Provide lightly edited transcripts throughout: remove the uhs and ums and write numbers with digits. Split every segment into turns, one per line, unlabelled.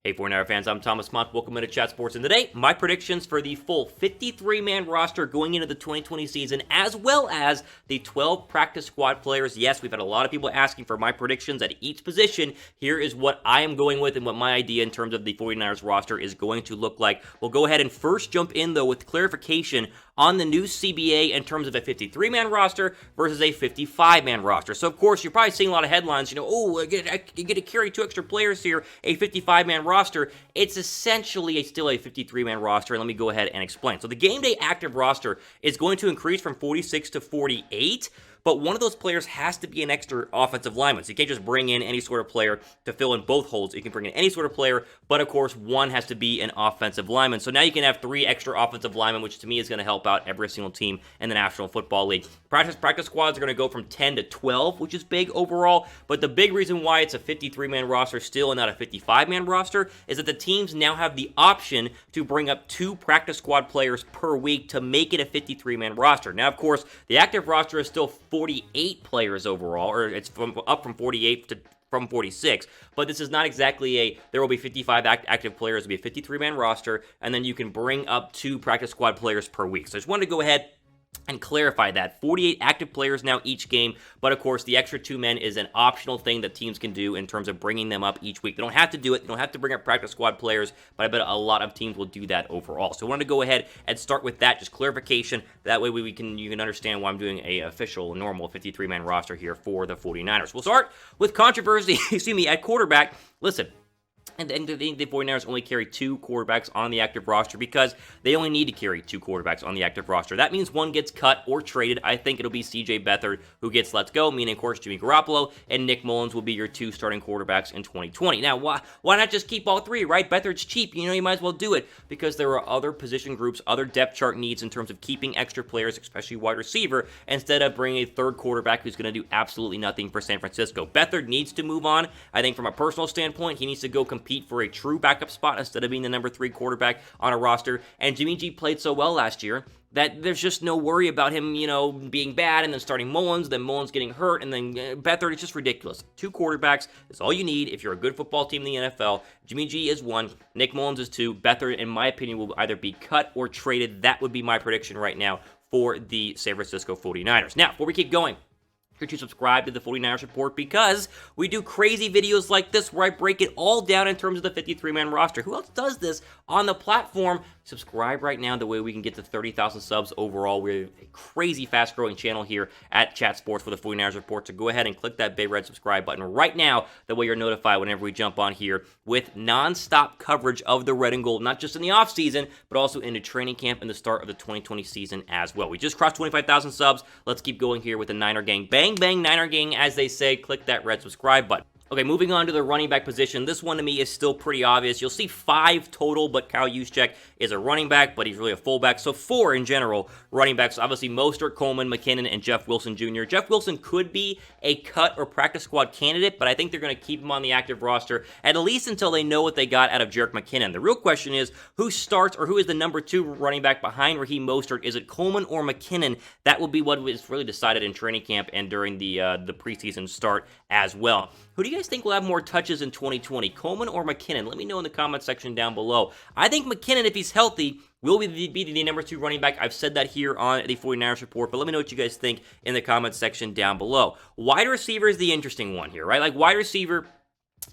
Hey 49er fans, I'm Thomas Mott. Welcome into Chat Sports. And today, my predictions for the full 53-man roster going into the 2020 season, as well as the 12 practice squad players. Yes, we've had a lot of people asking for my predictions at each position. Here is what I am going with and what my idea in terms of the 49ers roster is going to look like. We'll go ahead and first jump in, though, with clarification on the new CBA in terms of a 53-man roster versus a 55-man roster. So, of course, you're probably seeing a lot of headlines, I get to carry 2 extra players here, a 55-man roster. It's essentially still a 53-man roster, and let me go ahead and explain. So the game day active roster is going to increase from 46 to 48, but one of those players has to be an extra offensive lineman. So you can't just bring in any sort of player to fill in both holes. You can bring in any sort of player, but of course, one has to be an offensive lineman. So now you can have 3 extra offensive linemen, which to me is going to help out every single team in the National Football League. Practice squads are going to go from 10 to 12, which is big overall, but the big reason why it's a 53-man roster still and not a 55-man roster is that the teams now have the option to bring up 2 practice squad players per week to make it a 53-man roster. Now, of course, the active roster is still 48 players overall, or it's up from 48 to from 46, but this is not exactly there will be 55 active players, it'll be a 53-man roster, and then you can bring up 2 practice squad players per week. So I just wanted to go ahead and clarify that. 48 active players now each game, but of course the extra 2 men is an optional thing that teams can do in terms of bringing them up each week. They don't have to do it. They don't have to bring up practice squad players, but I bet a lot of teams will do that overall. So I wanted to go ahead and start with that, just clarification. That way you can understand why I'm doing a official, normal 53-man roster here for the 49ers. We'll start with controversy, at quarterback. Listen, and the 49ers only carry 2 quarterbacks on the active roster because they only need to carry 2 quarterbacks on the active roster. That means one gets cut or traded. I think it'll be C.J. Beathard who gets let go, meaning, of course, Jimmy Garoppolo and Nick Mullins will be your 2 starting quarterbacks in 2020. Now, why not just keep all 3, right? Beathard's cheap. You might as well do it because there are other position groups, other depth chart needs in terms of keeping extra players, especially wide receiver, instead of bringing a 3rd quarterback who's going to do absolutely nothing for San Francisco. Beathard needs to move on. I think from a personal standpoint, he needs to go compete for a true backup spot instead of being the number 3 quarterback on a roster. And Jimmy G played so well last year that there's just no worry about him, being bad and then starting Mullins, then Mullins getting hurt, and then Beathard. It's just ridiculous. 2 quarterbacks is all you need if you're a good football team in the NFL. Jimmy G is 1, Nick Mullins is 2. Beathard, in my opinion, will either be cut or traded. That would be my prediction right now for the San Francisco 49ers. Now, before we keep going, sure to subscribe to the 49ers Report because we do crazy videos like this where I break it all down in terms of the 53-man roster. Who else does this on the platform? Subscribe right now, the way we can get to 30,000 subs overall. We're a crazy fast-growing channel here at Chat Sports for the 49ers Report, so go ahead and click that big red subscribe button right now. That way you're notified whenever we jump on here with non-stop coverage of the red and gold, not just in the offseason, but also into training camp and the start of the 2020 season as well. We just crossed 25,000 subs. Let's keep going here with the Niner Gang. Bang, bang, Niner Gang, as they say. Click that red subscribe button. Okay, moving on to the running back position. This one to me is still pretty obvious. You'll see 5 total, but Kyle Juszczyk is a running back, but he's really a fullback. So 4 in general running backs. Obviously, Mostert, Coleman, McKinnon, and Jeff Wilson Jr. Jeff Wilson could be a cut or practice squad candidate, but I think they're going to keep him on the active roster at least until they know what they got out of Jerick McKinnon. The real question is who starts or who is the number 2 running back behind Raheem Mostert? Is it Coleman or McKinnon? That will be what is really decided in training camp and during the preseason start as well. Who do you guys think will have more touches in 2020, Coleman or McKinnon? Let me know in the comment section down below. I think McKinnon, if he's healthy, will be the number 2 running back. I've said that here on the 49ers Report, but let me know what you guys think in the comment section down below. Wide receiver is the interesting one here, right? Like, wide receiver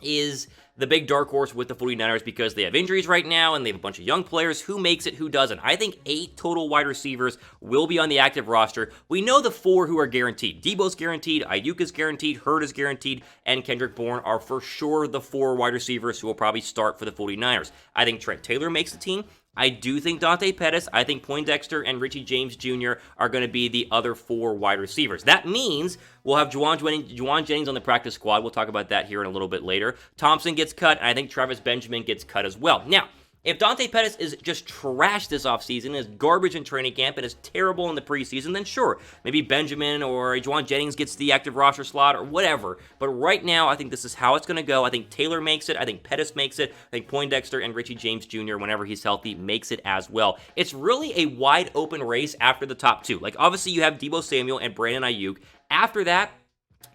is the big dark horse with the 49ers because they have injuries right now and they have a bunch of young players. Who makes it, who doesn't? I think 8 total wide receivers will be on the active roster. We know the 4 who are guaranteed. Deebo's guaranteed, Aiyuk is guaranteed, Hurd is guaranteed, and Kendrick Bourne are for sure the 4 wide receivers who will probably start for the 49ers. I think Trent Taylor makes the team. I do think Dante Pettis, I think Poindexter, and Richie James Jr. are going to be the other 4 wide receivers. That means we'll have Juwan Jennings on the practice squad. We'll talk about that here in a little bit later. Thompson gets cut, and I think Travis Benjamin gets cut as well. Now, If Dante Pettis is just trash this offseason, is garbage in training camp, and is terrible in the preseason, then sure, maybe Benjamin or Juwan Jennings gets the active roster slot or whatever. But right now, I think this is how it's going to go. I think Taylor makes it. I think Pettis makes it. I think Poindexter and Richie James Jr., whenever he's healthy, makes it as well. It's really a wide open race after the top two. Like, obviously, you have Deebo Samuel and Brandon Aiyuk. After that,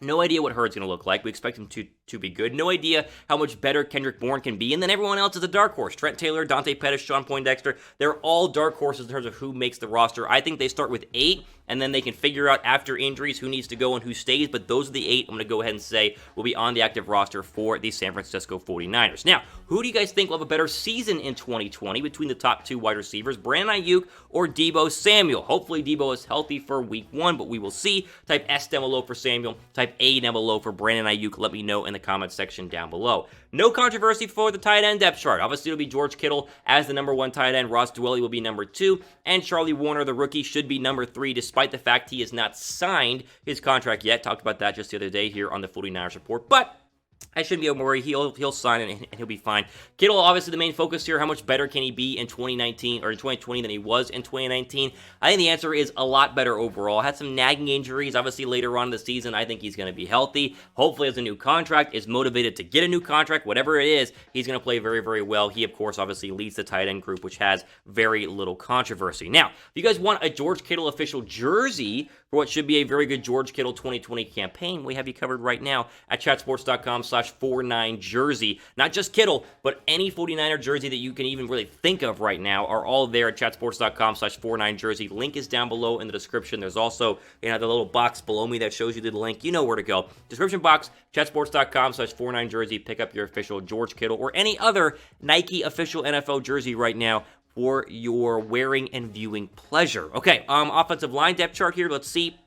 no idea what Hurd's going to look like. We expect him to to be good. No idea how much better Kendrick Bourne can be. And then everyone else is a dark horse. Trent Taylor, Dante Pettis, Sean Poindexter, they're all dark horses in terms of who makes the roster. I think they start with 8, and then they can figure out after injuries who needs to go and who stays. But those are the 8 I'm going to go ahead and say will be on the active roster for the San Francisco 49ers. Now, who do you guys think will have a better season in 2020 between the top 2 wide receivers, Brandon Aiyuk or Deebo Samuel? Hopefully Deebo is healthy for week 1, but we will see. Type S down below for Samuel. Type A down below for Brandon Aiyuk. Let me know in the comments section down below. No controversy for the tight end depth chart. Obviously, it'll be George Kittle as the number 1 tight end. Ross Dwelley will be number 2. And Charlie Warner, the rookie, should be number 3, despite the fact he has not signed his contract yet. Talked about that just the other day here on the 49ers Report. But I shouldn't be worried. He'll sign it and he'll be fine. Kittle, obviously the main focus here. How much better can he be in 2019 or in 2020 than he was in 2019? I think the answer is a lot better overall. Had some nagging injuries, obviously later on in the season. I think he's going to be healthy. Hopefully has a new contract, is motivated to get a new contract. Whatever it is, he's going to play very, very well. He, of course, obviously leads the tight end group, which has very little controversy. Now, if you guys want a George Kittle official jersey for what should be a very good George Kittle 2020 campaign, we have you covered right now at chatsports.com/49jersey. Not just Kittle, but any 49er jersey that you can even really think of right now are all there at chatsports.com/49jersey. Link is down below in the description. There's also the little box below me that shows you the link. You know where to go. Description box, chatsports.com/49jersey. Pick up your official George Kittle or any other Nike official NFL jersey right now for your wearing and viewing pleasure. Okay, offensive line depth chart here. Let's see.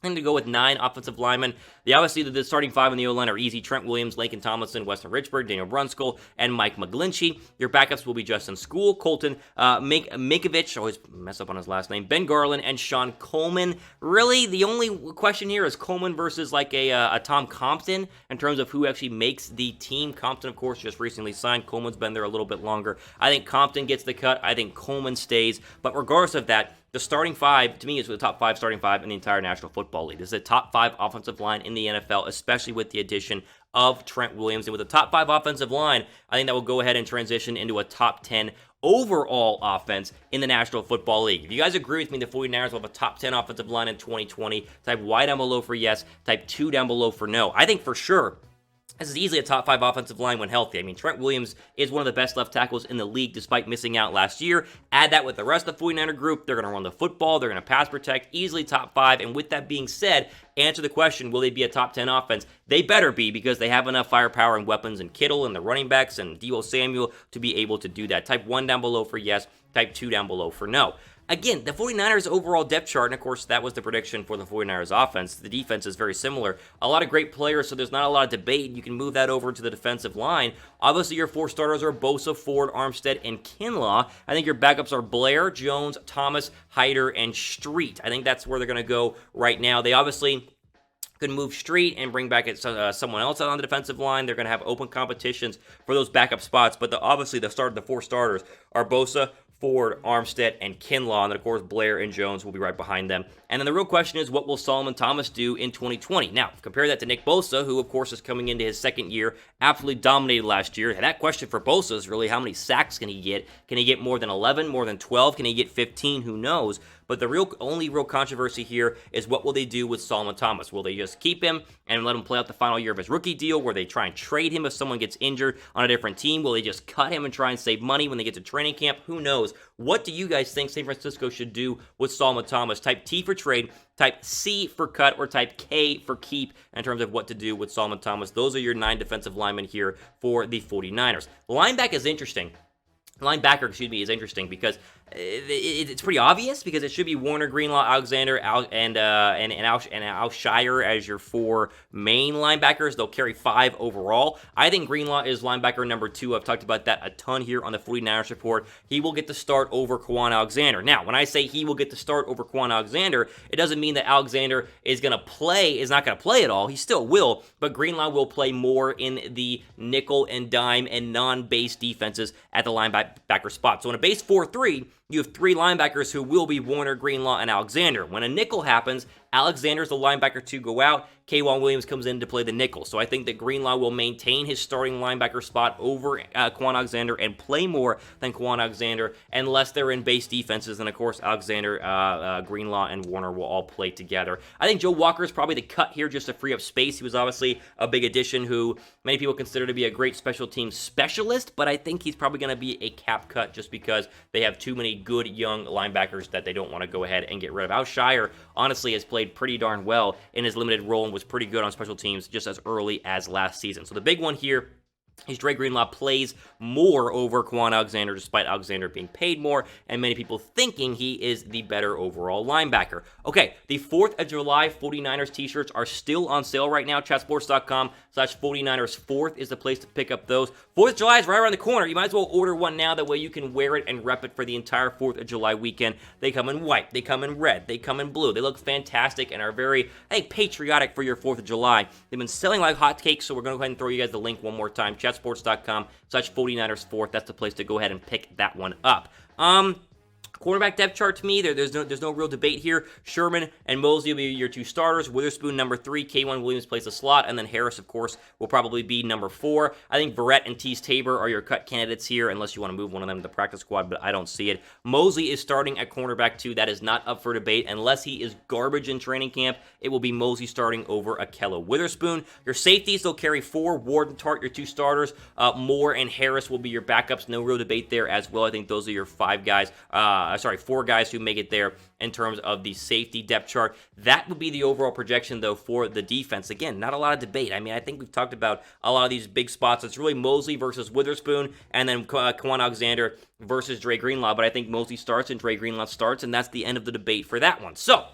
I'm going to go with 9 offensive linemen. Obviously, the starting 5 on the O-line are easy. Trent Williams, Laken Tomlinson, Weston Richburg, Daniel Brunskill, and Mike McGlinchey. Your backups will be Justin Skule, Colton Mikovich, always mess up on his last name, Ben Garland, and Sean Coleman. Really, the only question here is Coleman versus like a Tom Compton in terms of who actually makes the team. Compton, of course, just recently signed. Coleman's been there a little bit longer. I think Compton gets the cut. I think Coleman stays. But regardless of that, the starting 5, to me, is the top 5 starting 5 in the entire National Football League. This is a top 5 offensive line in the NFL, especially with the addition of Trent Williams. And with a top 5 offensive line, I think that will go ahead and transition into a top 10 overall offense in the National Football League. If you guys agree with me, the 49ers will have a top 10 offensive line in 2020. Type Y down below for yes. Type 2 down below for no. I think for sure this is easily a top 5 offensive line when healthy. I mean, Trent Williams is one of the best left tackles in the league despite missing out last year. Add that with the rest of the 49er group. They're going to run the football. They're going to pass protect. Easily top 5. And with that being said, answer the question, will they be a top 10 offense? They better be, because they have enough firepower and weapons and Kittle and the running backs and Deebo Samuel to be able to do that. Type 1 down below for yes. Type 2 down below for no. Again, the 49ers overall depth chart, and of course that was the prediction for the 49ers offense. The defense is very similar. A lot of great players, so there's not a lot of debate. You can move that over to the defensive line. Obviously, your 4 starters are Bosa, Ford, Armstead, and Kinlaw. I think your backups are Blair, Jones, Thomas, Hyder, and Street. I think that's where they're going to go right now. They obviously could move Street and bring back someone else out on the defensive line. They're going to have open competitions for those backup spots, but obviously the 4 starters are Bosa, Ford, Armstead, and Kinlaw, and then, of course, Blair and Jones will be right behind them. And then the real question is, what will Solomon Thomas do in 2020? Now, compare that to Nick Bosa, who, of course, is coming into his second year, absolutely dominated last year. And that question for Bosa is really, how many sacks can he get? Can he get more than 11, more than 12? Can he get 15? Who knows? But the only real controversy here is, what will they do with Solomon Thomas? Will they just keep him and let him play out the final year of his rookie deal? Will they try and trade him if someone gets injured on a different team? Will they just cut him and try and save money when they get to training camp? Who knows? What do you guys think San Francisco should do with Solomon Thomas? Type T for trade, type C for cut, or type K for keep in terms of what to do with Solomon Thomas. Those are your 9 defensive linemen here for the 49ers. Linebacker is interesting. Linebacker, is interesting because it's pretty obvious, because it should be Warner, Greenlaw, Alexander, and Alshire as your 4 main linebackers. They'll carry 5 overall. I think Greenlaw is linebacker number 2. I've talked about that a ton here on the 49ers Report. He will get the start over Quan Alexander. Now, when I say he will get the start over Quan Alexander, it doesn't mean that Alexander is not going to play at all. He still will, but Greenlaw will play more in the nickel and dime and non-base defenses at the linebacker spot. So in a base 4-3, you have 3 linebackers who will be Warner, Greenlaw, and Alexander. When a nickel happens, Alexander's the linebacker to go out. K'Wan Williams comes in to play the nickel. So I think that Greenlaw will maintain his starting linebacker spot over Kwon Alexander and play more than Kwon Alexander unless they're in base defenses. And, of course, Alexander, Greenlaw, and Warner will all play together. I think Joe Walker is probably the cut here just to free up space. He was obviously a big addition who many people consider to be a great special teams specialist, but I think he's probably going to be a cap cut just because they have too many good young linebackers that they don't want to go ahead and get rid of. Al Shire, honestly, has played pretty darn well in his limited role and was pretty good on special teams just as early as last season. So the big one here is Dre Greenlaw plays more over Kwon Alexander despite Alexander being paid more and many people thinking he is the better overall linebacker. Okay, the 4th of July 49ers t-shirts are still on sale right now. Chatsports.com/49ers4th is the place to pick up those. 4th of July is right around the corner. You might as well order one now. That way you can wear it and rep it for the entire 4th of July weekend. They come in white. They come in red. They come in blue. They look fantastic and are very, I think, patriotic for your 4th of July. They've been selling like hotcakes, so we're going to go ahead and throw you guys the link one more time. Chatsports.com/49ers4th. That's the place to go ahead and pick that one up. Quarterback depth chart to me, there's no real debate here. Sherman and Mosley will be your 2 starters. Witherspoon, number 3. K'Wan Williams plays the slot. And then Harris, of course, will probably be number 4. I think Verrett and Tease Tabor are your cut candidates here, unless you want to move one of them to the practice squad, but I don't see it. Mosley is starting at cornerback 2. That is not up for debate. Unless he is garbage in training camp, it will be Mosley starting over Akello Witherspoon. Your safeties, they'll carry 4. Ward and Tart, your 2 starters. Moore and Harris will be your backups. No real debate there as well. I think those are your 4 guys who make it there in terms of the safety depth chart. That would be the overall projection, though, for the defense. Again, not a lot of debate. I mean, I think we've talked about a lot of these big spots. It's really Mosley versus Witherspoon, and then Kwon Alexander versus Dre Greenlaw. But I think Mosley starts and Dre Greenlaw starts, and that's the end of the debate for that one. So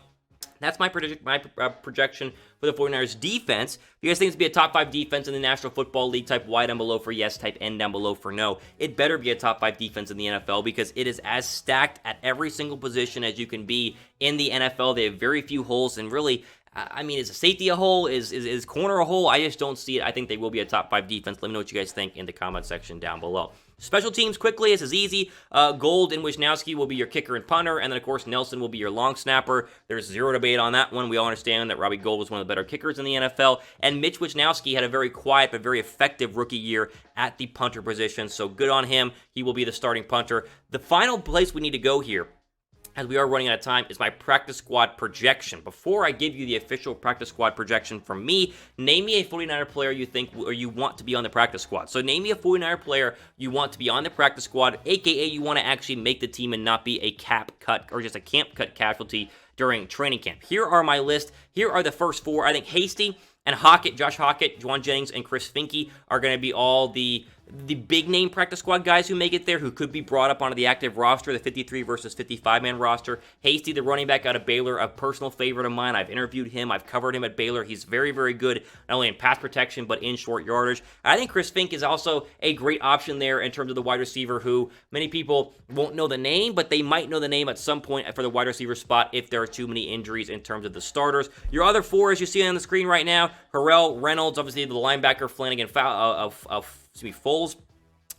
that's my projection for the 49ers defense. If you guys think it's be a top 5 defense in the National Football League, type Y down below for yes, type N down below for no. It better be a top 5 defense in the NFL because it is as stacked at every single position as you can be in the NFL. They have very few holes, and really, I mean, is a safety a hole? Is corner a hole? I just don't see it. I think they will be a top 5 defense. Let me know what you guys think in the comment section down below. Special teams, quickly, this is easy. Gold and Wisniewski will be your kicker and punter, and then, of course, Nelson will be your long snapper. There's zero debate on that one. We all understand that Robbie Gould was one of the better kickers in the NFL, and Mitch Wisniewski had a very quiet but very effective rookie year at the punter position, so good on him. He will be the starting punter. The final place we need to go here, as we are running out of time, is my practice squad projection. Before I give you the official practice squad projection from me, name me a 49er player you think or you want to be on the practice squad. So name me a 49er player you want to be on the practice squad, aka you want to actually make the team and not be a cap cut or just a camp cut casualty during training camp. Here are my list. Here are the first 4. I think Hasty and Hockett, Josh Hockett, Juwan Jennings, and Chris Finke are going to be all the big name practice squad guys who make it there, who could be brought up onto the active roster, the 53 versus 55-man roster. Hasty, the running back out of Baylor, a personal favorite of mine. I've interviewed him. I've covered him at Baylor. He's very, very good, not only in pass protection, but in short yardage. I think Chris Finke is also a great option there in terms of the wide receiver who many people won't know the name, but they might know the name at some point for the wide receiver spot if there are too many injuries in terms of the starters. Your other 4, as you see on the screen right now, Harrell, Reynolds, obviously the linebacker, Flanagan, Foles,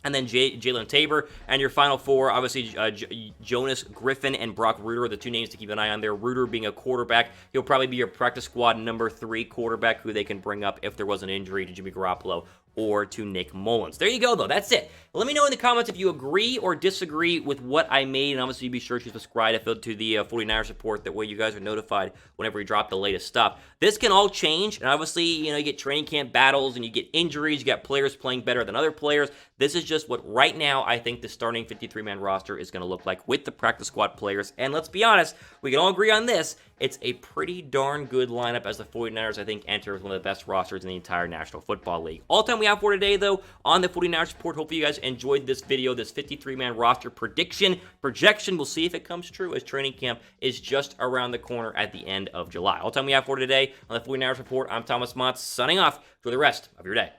and then Jalen Tabor. And your final 4, obviously, Jonas Griffin and Brock Ruder are the 2 names to keep an eye on there. Ruder being a quarterback. He'll probably be your practice squad number 3 quarterback who they can bring up if there was an injury to Jimmy Garoppolo or to Nick Mullins. There you go, though. That's it. Let me know in the comments if you agree or disagree with what I made, and obviously be sure to subscribe to the 49ers report. That way you guys are notified whenever we drop the latest stuff. This can all change, and obviously, you get training camp battles, and you get injuries, you got players playing better than other players. This is just what, right now, I think the starting 53-man roster is going to look like with the practice squad players, and let's be honest, we can all agree on this. It's a pretty darn good lineup as the 49ers, I think, enter as one of the best rosters in the entire National Football League. All the time we have for today, though, on the 49ers report. Hopefully you guys enjoyed this video, this 53-man roster projection. We'll see if it comes true as training camp is just around the corner at the end of July. All the time we have for today on the 49ers report. I'm Thomas Mott, signing off. Enjoy the rest of your day.